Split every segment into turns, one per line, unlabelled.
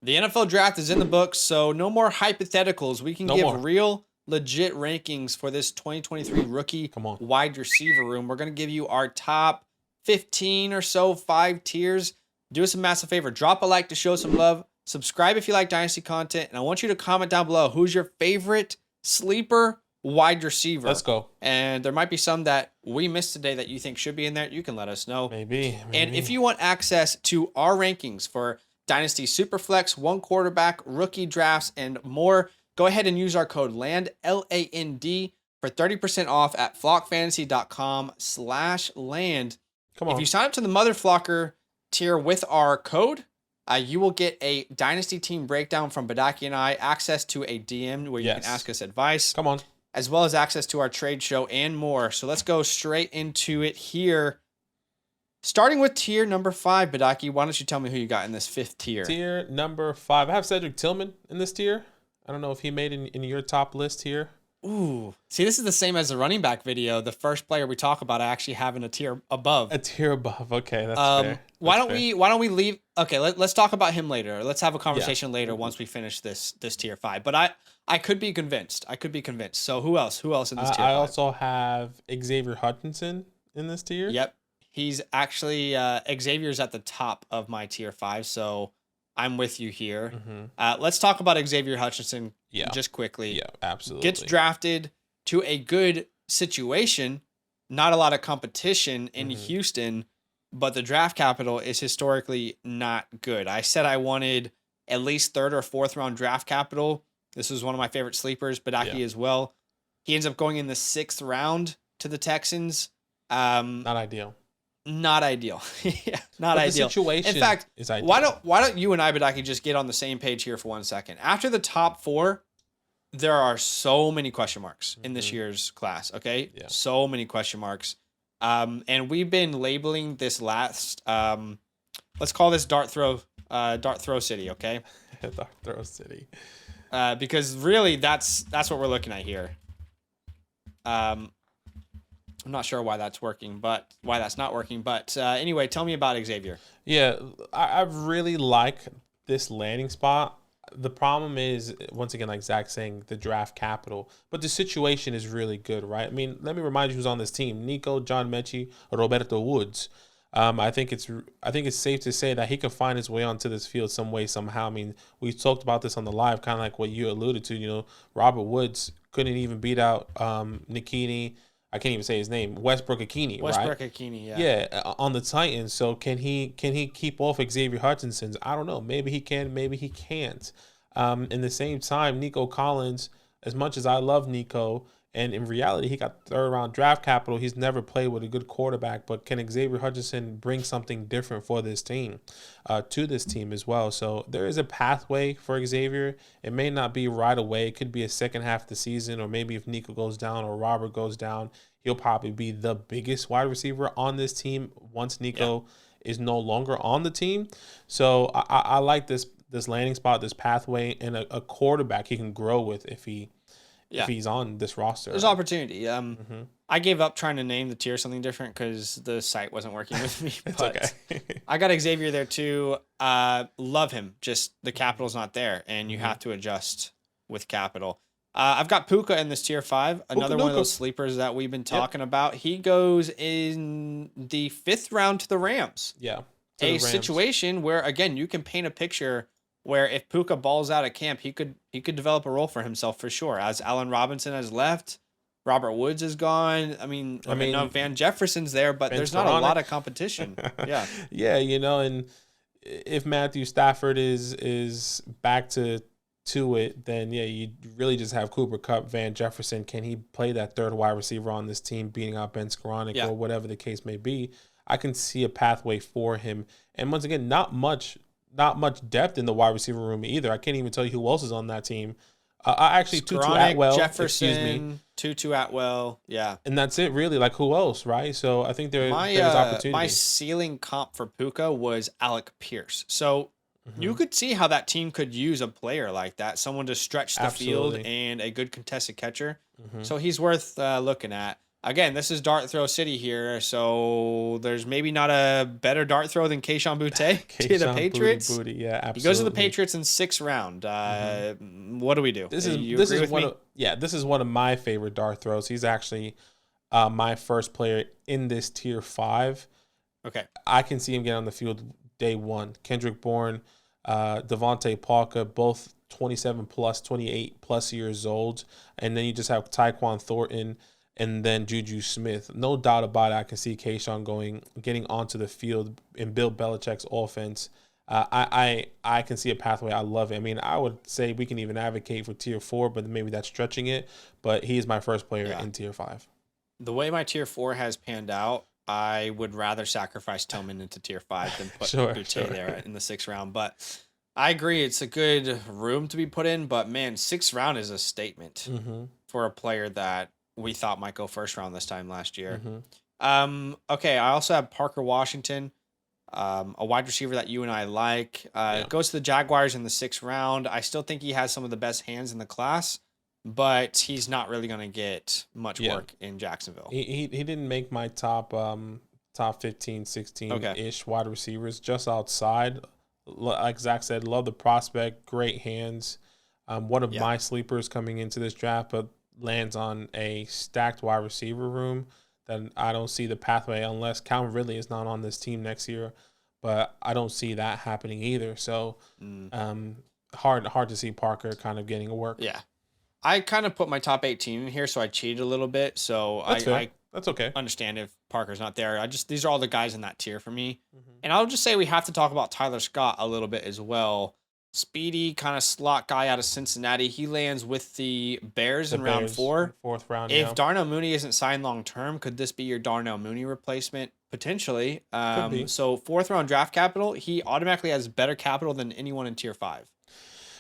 The NFL draft is in the books, so no more hypotheticals. We can give real, legit rankings for this 2023 rookie wide receiver room. We're going to give you our top 15 or so, 5 tiers. Do us a massive favor. Drop a like to show some love. Subscribe if you like Dynasty content. And I want you to comment down below who's your favorite sleeper wide receiver.
Let's go.
And there might be some that we missed today that you think should be in there. You can let us know.
Maybe.
And if you want access to our rankings for Dynasty Superflex, one quarterback, rookie drafts, and more, go ahead and use our code LAND, LAND, for 30% off at flockfantasy.com/land.
Come on.
If you sign up to the Mother Flocker tier with our code, you will get a Dynasty team breakdown from Badaki and I, access to a DM where you can ask us advice.
Come on.
As well as access to our trade show and more. So let's go straight into it here. Starting with tier number 5, Badaki, why don't you tell me who you got in this 5th tier?
Tier number 5. I have Cedric Tillman in this tier. I don't know if he made in your top list here.
Ooh. See, this is the same as the running back video. The first player we talk about, I actually have in a tier above.
A tier above. Okay, that's fair.
Why don't we leave? Okay, let's talk about him later. Let's have a conversation later once we finish this tier 5. But I could be convinced. So who else? Who else in this tier 5?
I also have Xavier Hutchinson in this tier.
Yep. He's actually Xavier's at the top of my tier 5, so I'm with you here. Let's talk about Xavier Hutchinson just quickly.
Yeah, absolutely.
Gets drafted to a good situation, not a lot of competition in Houston, but the draft capital is historically not good. I said I wanted at least 3rd or 4th round draft capital. This was one of my favorite sleepers, Badaki as well. He ends up going in the 6th round to the Texans.
Not ideal.
Not ideal. Not ideal.
The situation
in fact,
is ideal.
Why don't you and I, Badaki, just get on the same page here for 1 second? After the top 4, there are so many question marks in this year's class. Okay, so many question marks. And we've been labeling this last. Let's call this Dart Throw City. Okay.
Dart Throw City.
Because really, that's what we're looking at here. I'm not sure why that's not working, but anyway, tell me about Xavier.
Yeah, I really like this landing spot. The problem is, once again, like Zach saying, the draft capital, but the situation is really good, right? I mean, let me remind you who's on this team: Nico, John Mechie, Roberto Woods. I think it's safe to say that he can find his way onto this field some way, somehow. I mean, we talked about this on the live, kind of like what you alluded to. You know, Robert Woods couldn't even beat out Nikini. I can't even say his name. Westbrook-Ikhine, right?
Westbrook-Ikhine, yeah.
Yeah, on the Titans. So can he keep off Xavier Hutchinson? I don't know. Maybe he can. Maybe he can't. In the same time, Nico Collins, as much as I love Nico, and in reality, he got 3rd round draft capital. He's never played with a good quarterback. But can Xavier Hutchinson bring something different for this team, to this team as well? So there is a pathway for Xavier. It may not be right away. It could be a second half of the season, or maybe if Nico goes down or Robert goes down, he'll probably be the biggest wide receiver on this team once Nico is no longer on the team. So I like this landing spot, this pathway, and a quarterback he can grow with if he's on this roster.
There's opportunity. I gave up trying to name the tier something different because the site wasn't working with me. But
okay.
I got Xavier there too. Love him. Just the capital's not there, and you have to adjust with capital. I've got Puka in this tier 5. Another one of those sleepers that we've been talking about. He goes in the 5th round to the Rams.
Yeah.
A situation where, again, you can paint a picture where if Puka balls out at camp, he could develop a role for himself for sure. As Allen Robinson has left, Robert Woods is gone. I mean, Van Jefferson's there, but there's not a lot of competition. Yeah.
Yeah, and if Matthew Stafford is back to it, then you really just have Cooper Kupp, Van Jefferson. Can he play that 3rd wide receiver on this team, beating out Ben Skoranek or whatever the case may be? I can see a pathway for him. And once again, not much depth in the wide receiver room either. I can't even tell you who else is on that team. Actually, Tutu Atwell,
Jefferson, Tutu Atwell, yeah.
And that's it, really. Like, who else, right? So I think there's opportunity.
My ceiling comp for Puka was Alec Pierce. So you could see how that team could use a player like that, someone to stretch the field and a good contested catcher. So he's worth looking at. again, this is dart throw city here, so there's maybe not a better dart throw than Keyshawn Boutte to the Patriots.
Booty. Yeah, absolutely.
He goes to the Patriots in 6th round. What do we do?
This is one of my favorite dart throws. He's actually my first player in this tier 5.
Okay.
I can see him get on the field day one. Kendrick Bourne, Devontae Parker, both 27 plus, 28 plus years old. And then you just have Tyquan Thornton and then Juju Smith. No doubt about it, I can see Keyshawn getting onto the field in Bill Belichick's offense. I can see a pathway. I love it. I mean, I would say we can even advocate for tier 4, but maybe that's stretching it. But he is my first player in tier 5.
The way my tier 4 has panned out, I would rather sacrifice Tillman into tier 5 than put Boutte there in the 6th round. But I agree, it's a good room to be put in. But man, 6th round is a statement for a player that we thought might go 1st round this time last year. Okay, I also have Parker Washington, a wide receiver that you and I like. Goes to the Jaguars in the 6th round. I still think he has some of the best hands in the class, but he's not really going to get much work in Jacksonville.
He didn't make my top 15, 16-ish wide receivers, just outside. Like Zach said, love the prospect, great hands. One of my sleepers coming into this draft, but lands on a stacked wide receiver room. Then I don't see the pathway unless Calvin Ridley is not on this team next year, but I don't see that happening either. So hard to see Parker kind of getting a work.
Yeah. I kind of put my top 18 in here, so I cheated a little bit. So
that's okay.
Understand if Parker's not there. These are all the guys in that tier for me. And I'll just say we have to talk about Tyler Scott a little bit as well. Speedy kind of slot guy out of Cincinnati. He lands with the Bears in round 4.
4th round.
If Darnell Mooney isn't signed long term, could this be your Darnell Mooney replacement? Potentially.
Could be.
So 4th round draft capital, he automatically has better capital than anyone in tier 5.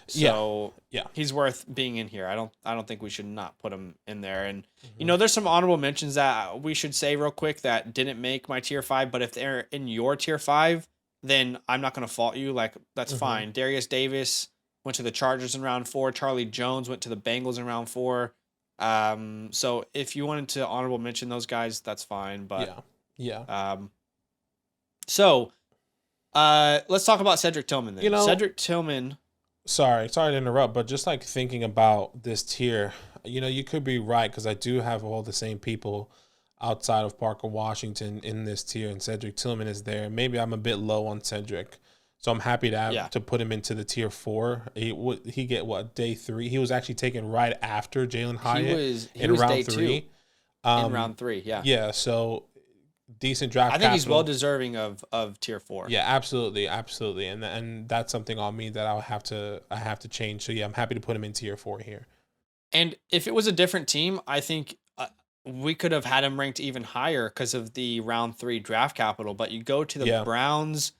So he's worth being in here. I don't think we should not put him in there. And there's some honorable mentions that we should say real quick that didn't make my tier 5, but if they're in your tier 5, then I'm not going to fault you. Like, that's fine. Darius Davis went to the Chargers in round 4. Charlie Jones went to the Bengals in round 4. So if you wanted to honorable mention those guys, that's fine. But so let's talk about Cedric Tillman then. Cedric Tillman.
Sorry to interrupt, but just like thinking about this tier, you could be right because I do have all the same people outside of Parker Washington in this tier, and Cedric Tillman is there. Maybe I'm a bit low on Cedric, so I'm happy to put him into the tier 4. He get day 3? He was actually taken right after Jalen Hyatt in round 3.
In round 3, yeah.
Yeah, so decent draft.
I think he's well deserving of tier 4.
Yeah, absolutely, and that's something on me that I have to change. So yeah, I'm happy to put him in tier 4 here.
And if it was a different team, I think we could have had him ranked even higher because of the round 3 draft capital. But you go to the Browns,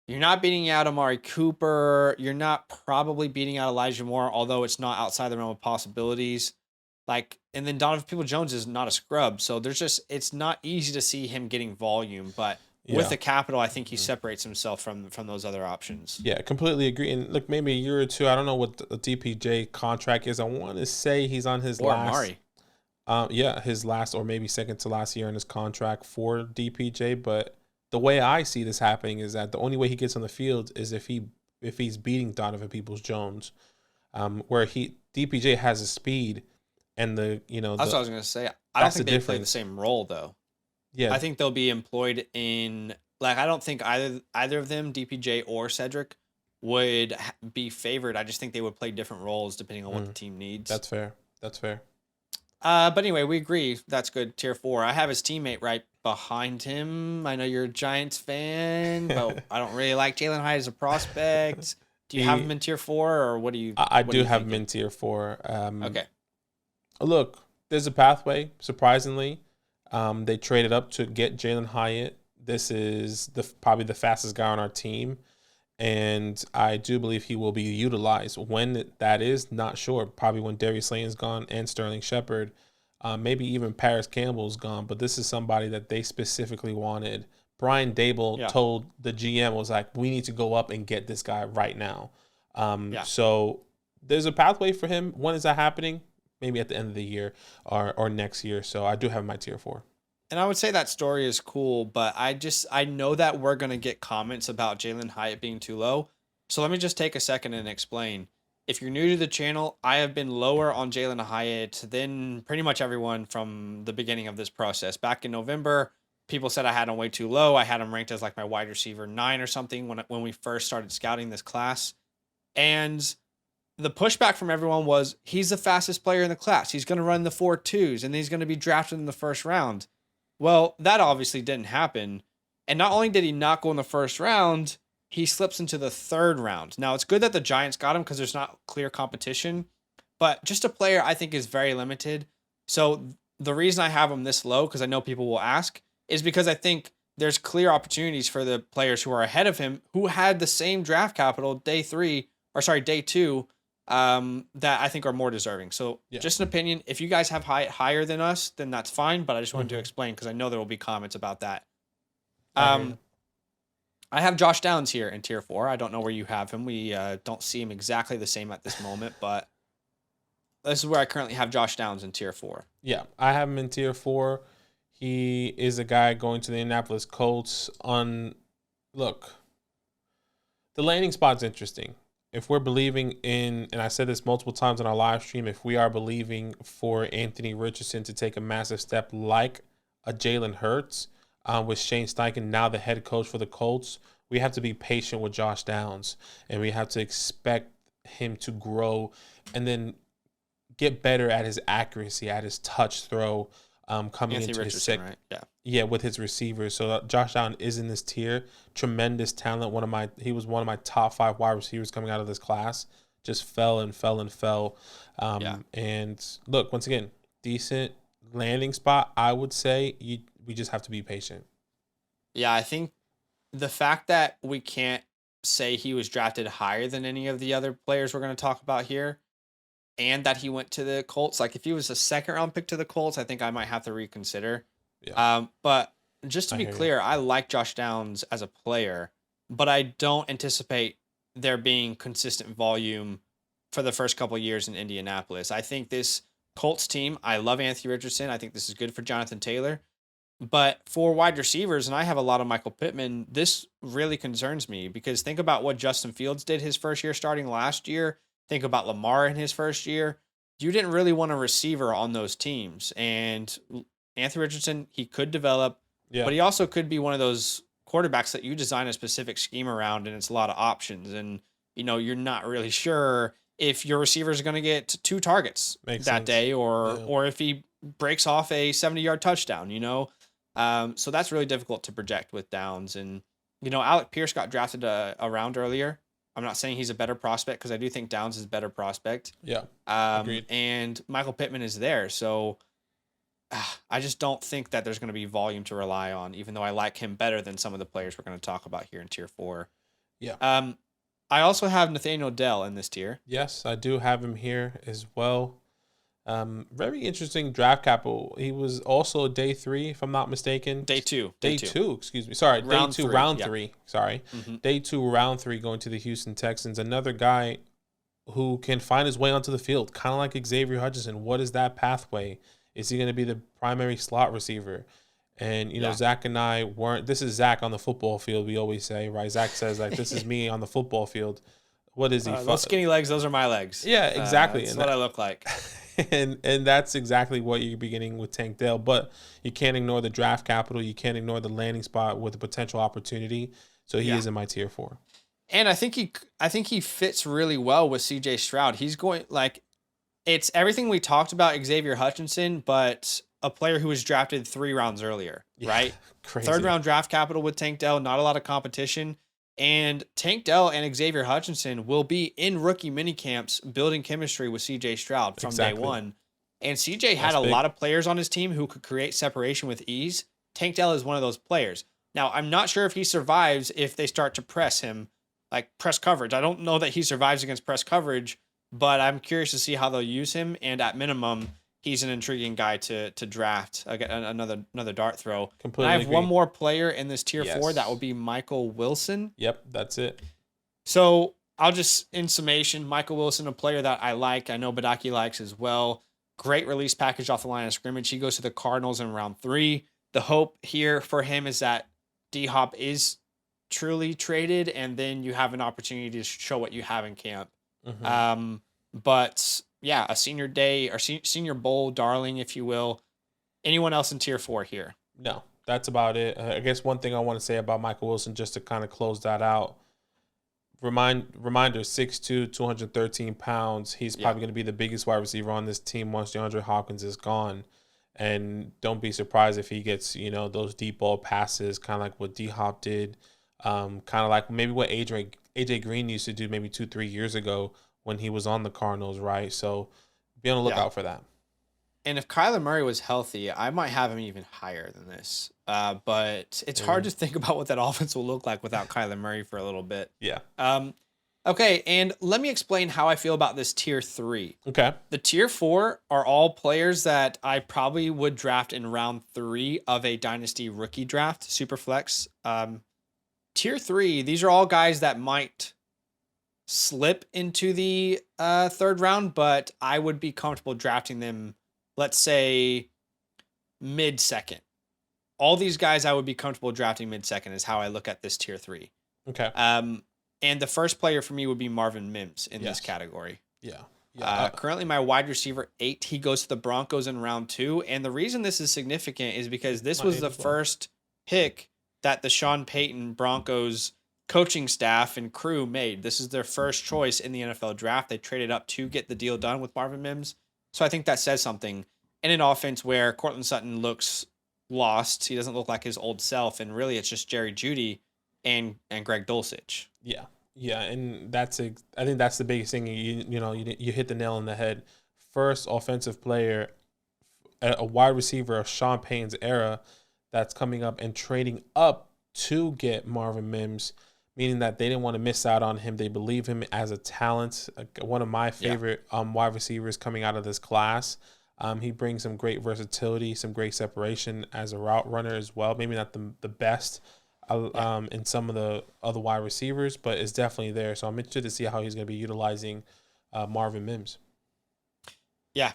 you're not beating out Amari Cooper. You're not probably beating out Elijah Moore, although it's not outside the realm of possibilities. And then Donovan Peoples-Jones is not a scrub, so it's not easy to see him getting volume. But with the capital, I think he separates himself from those other options.
Yeah, completely agree. And look, maybe a year or two, I don't know what the DPJ contract is. I want to say he's on his last. Amari. His last or maybe second to last year in his contract for DPJ. But the way I see this happening is that the only way he gets on the field is if he's beating Donovan Peoples-Jones, where DPJ has a speed. And that's
what I was going to say. I don't think they play the same role, though. Yeah. I think they'll be employed in, I don't think either of them, DPJ or Cedric, would be favored. I just think they would play different roles depending on what the team needs.
That's fair.
But anyway, we agree. That's good. Tier 4. I have his teammate right behind him. I know you're a Giants fan, but I don't really like Jalen Hyatt as a prospect. Do you have him in tier 4, or what do you?
I do have him in tier 4.
Okay.
Look, there's a pathway, surprisingly. They traded up to get Jalen Hyatt. This is probably the fastest guy on our team, and I do believe he will be utilized. When that is, not sure. Probably when Darius Slayton's gone and Sterling Shepard. Maybe even Paris Campbell's gone, but this is somebody that they specifically wanted. Brian Dable told the GM, was like, we need to go up and get this guy right now. So there's a pathway for him. When is that happening? maybe at the end of the year or next year. So I do have my tier 4.
And I would say that story is cool, but I know that we're going to get comments about Jalen Hyatt being too low. So let me just take a second and explain. If you're new to the channel, I have been lower on Jalen Hyatt than pretty much everyone from the beginning of this process. Back in November, people said I had him way too low. I had him ranked as like my wide receiver 9 or something when we first started scouting this class. And the pushback from everyone was he's the fastest player in the class. He's going to run the 4.2s and he's going to be drafted in the first round. Well, that obviously didn't happen. And not only did he not go in the first round, he slips into the third round. Now, it's good that the Giants got him because there's not clear competition, but just a player I think is very limited. So the reason I have him this low, because I know people will ask, is because I think there's clear opportunities for the players who are ahead of him who had the same draft capital day 2, that I think are more deserving. So just an opinion. If you guys have higher than us, then that's fine. But I just wanted to explain because I know there will be comments about that. I have Josh Downs here in tier 4. I don't know where you have him. We don't see him exactly the same at this moment, but this is where I currently have Josh Downs in tier 4.
Yeah, I have him in tier 4. He is a guy going to the Indianapolis Colts look, the landing spot's interesting. If we're believing in, and I said this multiple times on our live stream, if we are believing for Anthony Richardson to take a massive step like a Jalen Hurts, with Shane Steichen now the head coach for the Colts, we have to be patient with Josh Downs, and we have to expect him to grow and then get better at his accuracy, at his touch throw, coming
Anthony
into
Richardson,
his second,
right?
yeah, with his receivers. So Josh Downs is in this tier. Tremendous talent. He was one of my top 5 wide receivers coming out of this class. Just fell. And look, once again, decent landing spot. I would say we just have to be patient.
Yeah, I think the fact that we can't say he was drafted higher than any of the other players we're going to talk about here, and that he went to the Colts, like if he was a second round pick to the Colts, I think I might have to reconsider. Yeah. But just to be clear, I like Josh Downs as a player, but I don't anticipate there being consistent volume for the first couple of years in Indianapolis. I think this Colts team, I love Anthony Richardson. I think this is good for Jonathan Taylor. But for wide receivers, and I have a lot of Michael Pittman, this really concerns me because think about what Justin Fields did his first year starting last year. Think about Lamar in his first year. You didn't really want a receiver on those teams. And Anthony Richardson, he could develop, but he also could be one of those quarterbacks that you design a specific scheme around and it's a lot of options. And, you're not really sure if your receiver is going to get 2 targets day or if he breaks off a 70-yard touchdown, So that's really difficult to project with Downs. And, Alec Pierce got drafted a round earlier. I'm not saying he's a better prospect because I do think Downs is a better prospect.
Yeah.
Agreed. And Michael Pittman is there. So I just don't think that there's going to be volume to rely on, even though I like him better than some of the players we're going to talk about here in tier 4.
Yeah.
I also have Nathaniel Dell in this tier.
Yes, I do have him here as well. Very interesting draft capital. He was also day 3, if I'm not mistaken.
Day 2.
Day 2, excuse me. Sorry,
round
day 2,
3,
round
yeah.
3. Sorry.
Mm-hmm.
Day 2, round 3 going to the Houston Texans. Another guy who can find his way onto the field, kind of like Xavier Hutchinson. What is that pathway? Is he going to be the primary slot receiver? And, Zach and I weren't – this is Zach on the football field, we always say, right? Zach says, like, this is me on the football field. What is he?
Those skinny legs, those are my legs.
Yeah, exactly.
That's what I look like.
and that's exactly what you're beginning with Tank Dell. But you can't ignore the draft capital. You can't ignore the landing spot with the potential opportunity. So he is in my tier 4.
And I think he fits really well with CJ Stroud. He's going it's everything we talked about Xavier Hutchinson, but a player who was drafted 3 rounds earlier, right?
Crazy.
3rd round draft capital with Tank Dell, not a lot of competition. And Tank Dell and Xavier Hutchinson will be in rookie minicamps building chemistry with CJ Stroud from day 1. And CJ had a lot of players on his team who could create separation with ease. Tank Dell is one of those players. Now, I'm not sure if he survives if they start to press him, like press coverage. I don't know that he survives against press coverage, but I'm curious to see how they'll use him. And at minimum, he's an intriguing guy to draft. Another dart throw.
Completely
I have
agree.
one more player in this tier 4. That will be Michael Wilson.
Yep, that's it.
So I'll just, in summation, Michael Wilson, a player that I like. I know Badaki likes as well. Great release package off the line of scrimmage. He goes to the Cardinals in round 3. The hope here for him is that D-Hop is truly traded, and then you have an opportunity to show what you have in camp. Mm-hmm. But yeah, a senior day or senior bowl darling, if you will. Anyone else in tier 4 here?
No, that's about it. I guess one thing I want to say about Michael Wilson, just to kind of close that out. Reminder, 6'2", 213 pounds. He's probably going to be the biggest wide receiver on this team once DeAndre Hopkins is gone. And don't be surprised if he gets, those deep ball passes, kind of like what D-Hop did. Kind of like maybe what AJ Green used to do maybe 2-3 years ago when he was on the Cardinals, right? So be on the lookout for that.
And if Kyler Murray was healthy, I might have him even higher than this. But it's hard to think about what that offense will look like without Kyler Murray for a little bit.
Yeah.
Okay, and let me explain how I feel about this tier 3.
Okay.
The tier 4 are all players that I probably would draft in round 3 of a Dynasty rookie draft, Superflex. Tier 3, these are all guys that might slip into the 3rd round, but I would be comfortable drafting them, let's say, mid-second. All these guys I would be comfortable drafting mid-second is how I look at this tier 3.
Okay.
And the first player for me would be Marvin Mims in this category.
Yeah.
Currently my wide receiver 8, he goes to the Broncos in round 2. And the reason this is significant is because this was the first pick that the Sean Payton Broncos coaching staff and crew made. This is their first choice in the NFL draft. They traded up to get the deal done with Marvin Mims. So I think that says something. In an offense where Cortland Sutton looks lost, he doesn't look like his old self, and really it's just Jerry Jeudy and Greg Dulcich.
Yeah, and I think that's the biggest thing. You hit the nail on the head. First offensive player, a wide receiver of Sean Payton's era, that's coming up and trading up to get Marvin Mims, meaning that they didn't want to miss out on him. They believe him as a talent. One of my favorite wide receivers coming out of this class. He brings some great versatility, some great separation as a route runner as well. Maybe not the best in some of the other wide receivers, but it's definitely there. So I'm interested to see how he's going to be utilizing Marvin Mims.
Yeah.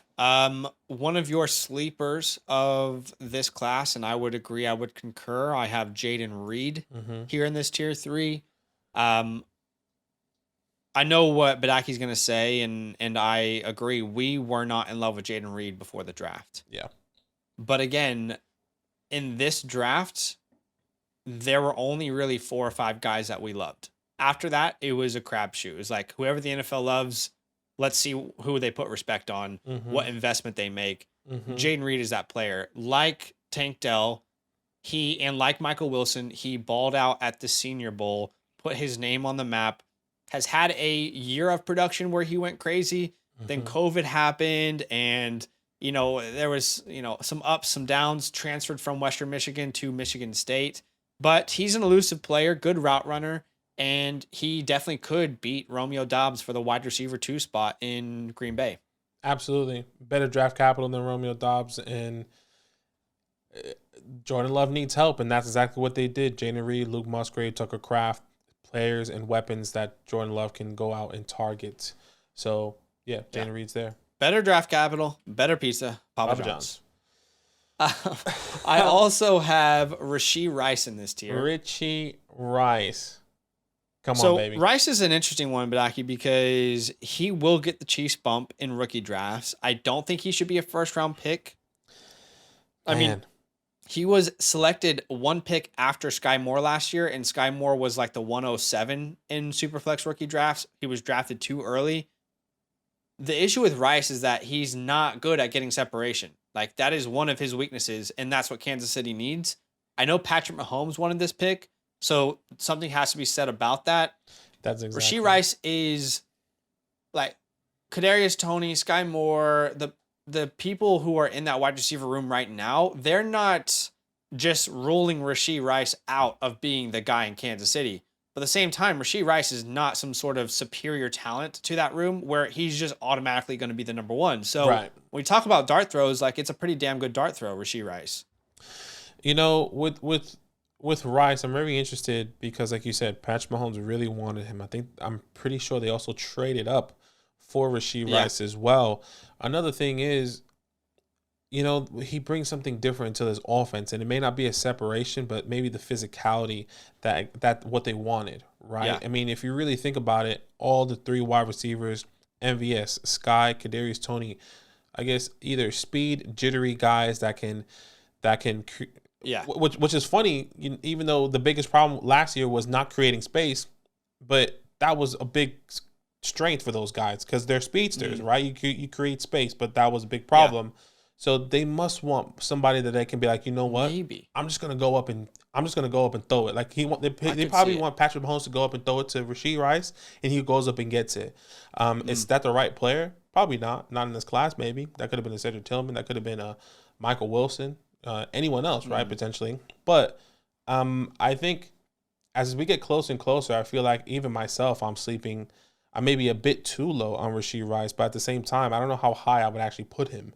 One of your sleepers of this class, and I would agree, I would concur. I have Jaden Reed here in this tier 3. I know what Badaki's going to say, and I agree. We were not in love with Jaden Reed before the draft.
Yeah.
But again, in this draft, there were only really 4 or 5 guys that we loved. After that, it was a crapshoot. It was like, whoever the NFL loves, let's see who they put respect on, what investment they make. Jaden Reed is that player. Like Tank Dell, like Michael Wilson, he balled out at the Senior Bowl, put his name on the map, has had a year of production where he went crazy. Then COVID happened, and there was some ups, some downs, transferred from Western Michigan to Michigan State. But he's an elusive player, good route runner, and he definitely could beat Romeo Doubs for the wide receiver 2 spot in Green Bay.
Absolutely. Better draft capital than Romeo Doubs, and Jordan Love needs help, and that's exactly what they did. Jaden Reed, Luke Musgrave, Tucker Kraft, players and weapons that Jordan Love can go out and target. So, Jaden Reed's there.
Better draft capital, better pizza, Papa John's. I also have Rashee Rice in this tier.
Rashee Rice. Come on, baby.
So Rice is an interesting one, Badaki, because he will get the Chiefs bump in rookie drafts. I don't think he should be a first-round pick. I mean, he was selected 1 pick after Sky Moore last year, and Sky Moore was like the 107 in Superflex rookie drafts. He was drafted too early. The issue with Rice is that he's not good at getting separation. Like, that is one of his weaknesses, and that's what Kansas City needs. I know Patrick Mahomes wanted this pick, so something has to be said about that.
That's exactly.
Rashee Rice is like Kadarius Toney, Sky Moore, the people who are in that wide receiver room right now. They're not just ruling Rashee Rice out of being the guy in Kansas City. But at the same time, Rashee Rice is not some sort of superior talent to that room where he's just automatically going to be the number 1. So when we talk about dart throws, like, it's a pretty damn good dart throw, Rashee Rice.
With Rice, I'm very interested because, like you said, Patrick Mahomes really wanted him. I'm pretty sure they also traded up for Rashee Rice as well. Another thing is, he brings something different to this offense, and it may not be a separation, but maybe the physicality that what they wanted, right?
Yeah.
I mean, if you really think about it, all the 3 wide receivers, MVS, Sky, Kadarius Toney, I guess either speed, jittery guys that can,
yeah.
Which is funny, even though the biggest problem last year was not creating space, but that was a big strength for those guys because they're speedsters, right? You create space, but that was a big problem. Yeah. So they must want somebody that they can be like, you know what?
Maybe
I'm just gonna go up and throw it. Like they probably want Patrick Mahomes to go up and throw it to Rashee Rice, and he goes up and gets it. Is that the right player? Probably not. Not in this class. Maybe that could have been a Cedric Tillman. That could have been a Michael Wilson. Anyone else, right? Potentially. But I think as we get closer and closer, I feel like even myself, I may be a bit too low on Rashee Rice, but at the same time, I don't know how high I would actually put him.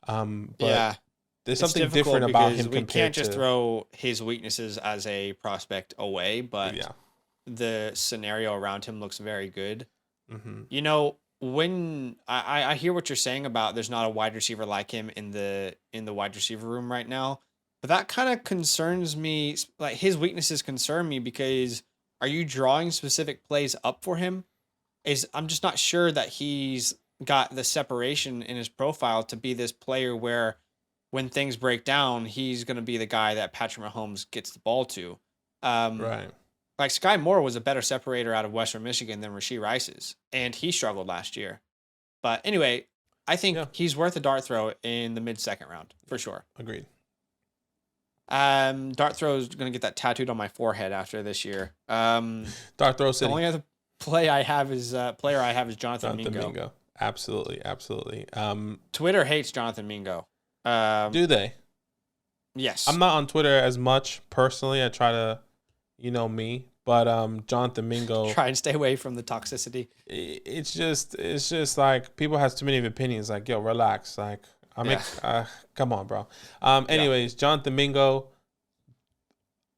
But there's something different about him.
We can't just throw his weaknesses as a prospect away, but the scenario around him looks very good. When I hear what you're saying about there's not a wide receiver like him in the wide receiver room right now, but that kind of concerns me. Like his weaknesses concern me because are you drawing specific plays up for him? I'm just not sure that he's got the separation in his profile to be this player where when things break down, he's going to be the guy that Patrick Mahomes gets the ball to.
Right.
Like Sky Moore was a better separator out of Western Michigan than Rashee Rice is, and he struggled last year. But anyway, I think he's worth a dart throw in the mid-second round for sure.
Agreed.
Dart throw is going to get that tattooed on my forehead after this year.
Dart throw city.
The only other player I have is Jonathan Mingo.
Absolutely.
Twitter hates Jonathan Mingo.
Do they?
Yes.
I'm not on Twitter as much personally. I try to, me, but Jonathan Mingo.
Try and stay away from the toxicity.
It's just like people has too many opinions. Like, yo, relax. Like, come on, bro. Anyways, Jonathan Mingo,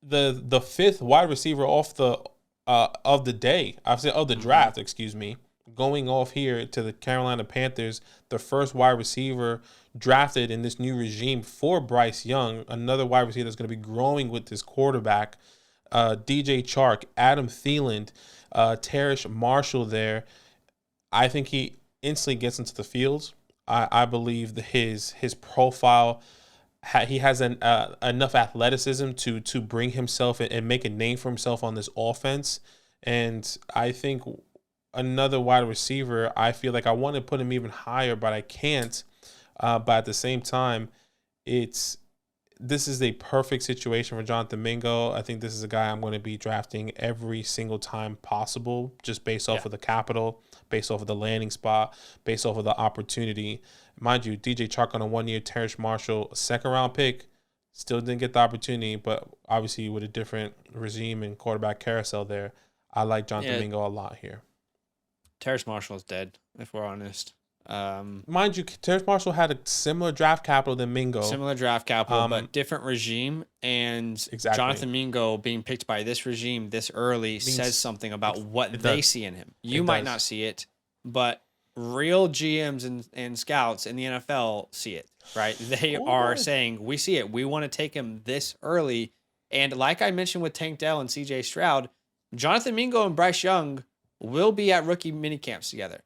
the 5th wide receiver off the of the day. I've said of the draft. Excuse me. Going off here to the Carolina Panthers, the first wide receiver drafted in this new regime for Bryce Young, another wide receiver that's going to be growing with this quarterback, DJ Chark, Adam Thielen, Terrace Marshall there. I think he instantly gets into the fields. I believe that his profile, he has enough athleticism to bring himself and make a name for himself on this offense. And I think another wide receiver, I feel like I want to put him even higher, but I can't. But at the same time, this is a perfect situation for Jonathan Mingo. I think this is a guy I'm going to be drafting every single time possible, just based off of the capital, based off of the landing spot, based off of the opportunity. Mind you, DJ Chark on a 1-year, Terrace Marshall, 2nd-round pick, still didn't get the opportunity, but obviously with a different regime and quarterback carousel there, I like Jonathan Mingo a lot here.
Terrace Marshall is dead, if we're honest.
Mind you, Terrace Marshall had a similar draft capital than Mingo.
Similar draft capital, but different regime. And Jonathan Mingo being picked by this regime this early says something about what they see in him. You might not see it, but real GMs and scouts in the NFL see it, right? They are saying, we see it. We want to take him this early. And like I mentioned with Tank Dell and CJ Stroud, Jonathan Mingo and Bryce Young will be at rookie minicamps together.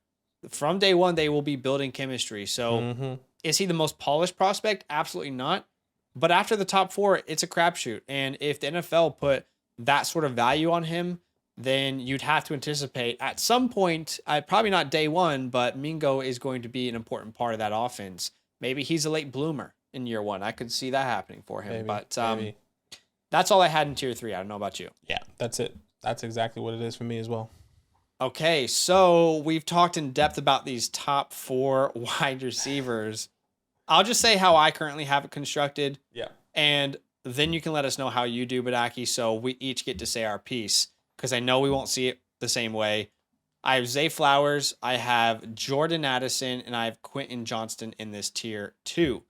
From day one, they will be building chemistry. So is he the most polished prospect? Absolutely not. But after the top 4, it's a crapshoot. And if the NFL put that sort of value on him, then you'd have to anticipate at some point, probably not day 1, but Mingo is going to be an important part of that offense. Maybe he's a late bloomer in year 1. I could see that happening for him. Maybe. That's all I had in tier 3. I don't know about you.
Yeah, that's it. That's exactly what it is for me as well.
Okay, so we've talked in depth about these top 4 wide receivers. I'll just say how I currently have it constructed.
Yeah.
And then you can let us know how you do, Badaki, so we each get to say our piece, because I know we won't see it the same way. I have Zay Flowers, I have Jordan Addison, and I have Quentin Johnston in this tier 2.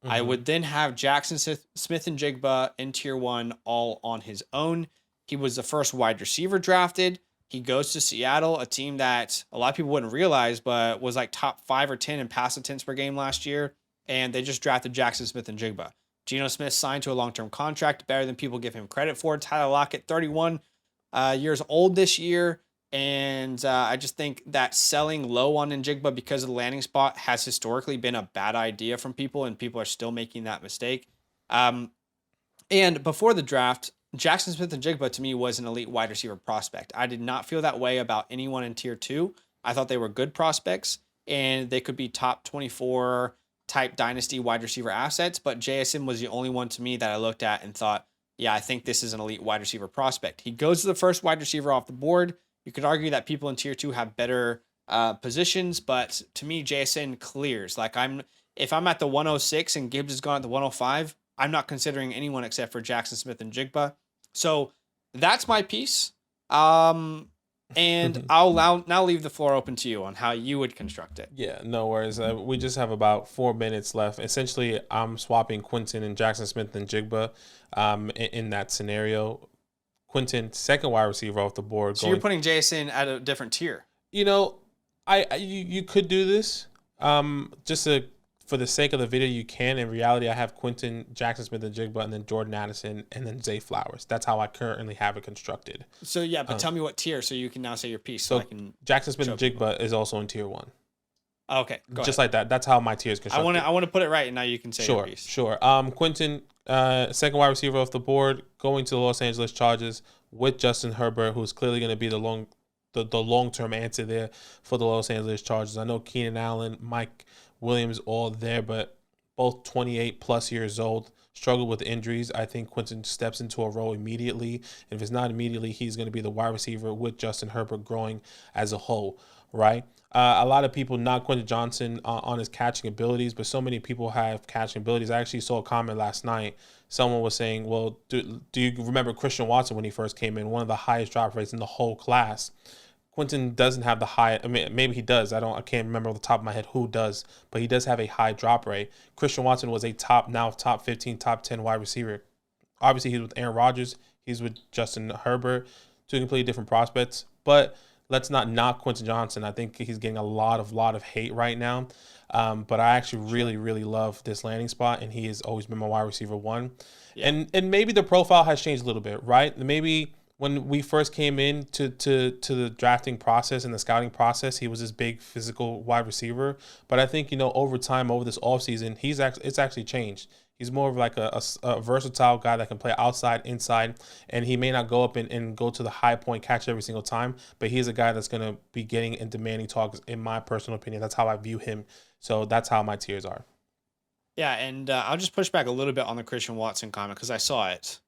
I would then have Jackson Smith and Jigba in tier 1 all on his own. He was the first wide receiver drafted. He goes to Seattle, a team that a lot of people wouldn't realize, but was like top 5 or 10 in pass attempts per game last year. and they just drafted Jackson Smith-Njigba. Geno Smith signed to a long-term contract, better than people give him credit for. Tyler Lockett, 31 years old this year. And I just think that selling low on Njigba because of the landing spot has historically been a bad idea from people, and people are still making that mistake. And before the draft, Jackson Smith-Njigba to me was an elite wide receiver prospect. I did not feel that way about anyone in tier 2. I thought they were good prospects, and they could be top 24 type dynasty wide receiver assets. But JSN was the only one to me that I looked at and thought, yeah, I think this is an elite wide receiver prospect. He goes to the first wide receiver off the board. You could argue that people in tier 2 have better positions, but to me, JSN clears. Like if I'm at the 106 and Gibbs is gone at the 105, I'm not considering anyone except for Jackson Smith-Njigba. So that's my piece. And I'll now leave the floor open to you on how you would construct it.
Yeah, no worries. We just have about 4 minutes left. Essentially, I'm swapping Quentin and Jackson Smith-Njigba in that scenario. Quentin, second wide receiver off the board.
So you're putting Jason at a different tier.
You know, you could do this. For the sake of the video, you can. In reality, I have Quentin, Jackson Smith-Njigba, and then Jordan Addison, and then Zay Flowers. That's how I currently have it constructed.
So yeah, but tell me what tier, so you can now say your piece. So I can
Jackson Smith-Njigba is also in tier 1.
Okay,
just like that. That's how my tier is constructed.
I want to put it right, and now you can say your piece.
Sure. Quentin, second wide receiver off the board, going to the Los Angeles Chargers with Justin Herbert, who's clearly going to be the long-term answer there for the Los Angeles Chargers. I know Keenan Allen, Mike Williams, all there, but both 28 plus years old, struggled with injuries. I think Quentin steps into a role immediately. And if it's not immediately, he's going to be the wide receiver with Justin Herbert growing as a whole, right? A lot of people knock Quentin Johnson on his catching abilities, but so many people have catching abilities. I actually saw a comment last night. Someone was saying, well, do you remember Christian Watson when he first came in? One of the highest drop rates in the whole class. Quentin doesn't have the high. I mean, maybe he does. I can't remember off the top of my head who does, but he does have a high drop rate. Christian Watson was a top 15, top 10 wide receiver. Obviously, he's with Aaron Rodgers. He's with Justin Herbert, two completely different prospects. But let's not knock Quentin Johnson. I think he's getting a lot of hate right now. But I actually really love this landing spot, and he has always been my wide receiver 1. Yeah. And maybe the profile has changed a little bit, right? Maybe when we first came in to the drafting process and the scouting process, he was this big physical wide receiver. But I think, over time, over this offseason, it's actually changed. He's more of like a versatile guy that can play outside, inside, and he may not go up and go to the high point catch every single time, but he's a guy that's going to be getting and demanding targets, in my personal opinion. That's how I view him. So that's how my tiers are.
Yeah, and I'll just push back a little bit on the Christian Watson comment because I saw it.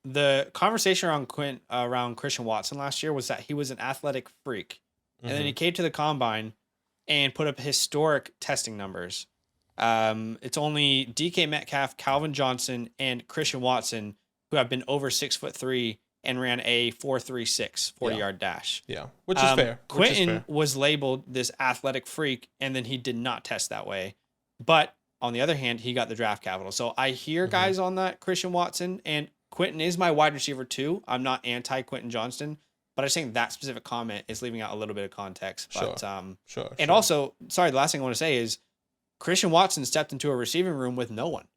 The conversation around Christian Watson last year was that he was an athletic freak. And then he came to the combine and put up historic testing numbers. It's only DK Metcalf, Calvin Johnson, and Christian Watson who have been over 6'3" and ran a 4.36 40-yard dash.
Yeah, which is fair.
Quentin was labeled this athletic freak, and then he did not test that way. But on the other hand, he got the draft capital. So I hear guys on that Christian Watson, and Quentin is my wide receiver too. I'm not anti-Quentin Johnston, but I just think that specific comment is leaving out a little bit of context. But,
sure.
And also, sorry, the last thing I want to say is Christian Watson stepped into a receiving room with no one.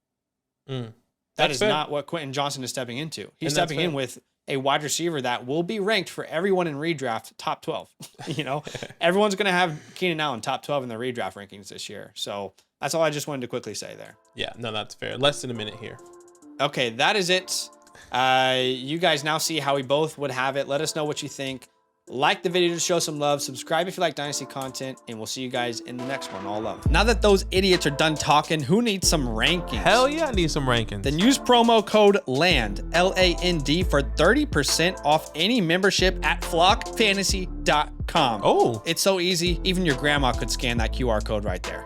That is not what Quentin Johnson is stepping into. He's stepping in with a wide receiver that will be ranked for everyone in redraft top 12. Everyone's going to have Keenan Allen top 12 in the redraft rankings this year. So that's all I just wanted to quickly say there.
Yeah, no, that's fair. Less than a minute here.
Okay, that is it. You guys now see how we both would have it. Let us know what you think. Like the video to show some love. Subscribe if you like Dynasty content, and we'll see you guys in the next one. All love. Now that those idiots are done talking, who needs some rankings?
Hell yeah, I need some rankings.
Then use promo code LAND, LAND, for 30% off any membership at flockfantasy.com.
Oh.
It's so easy. Even your grandma could scan that QR code right there.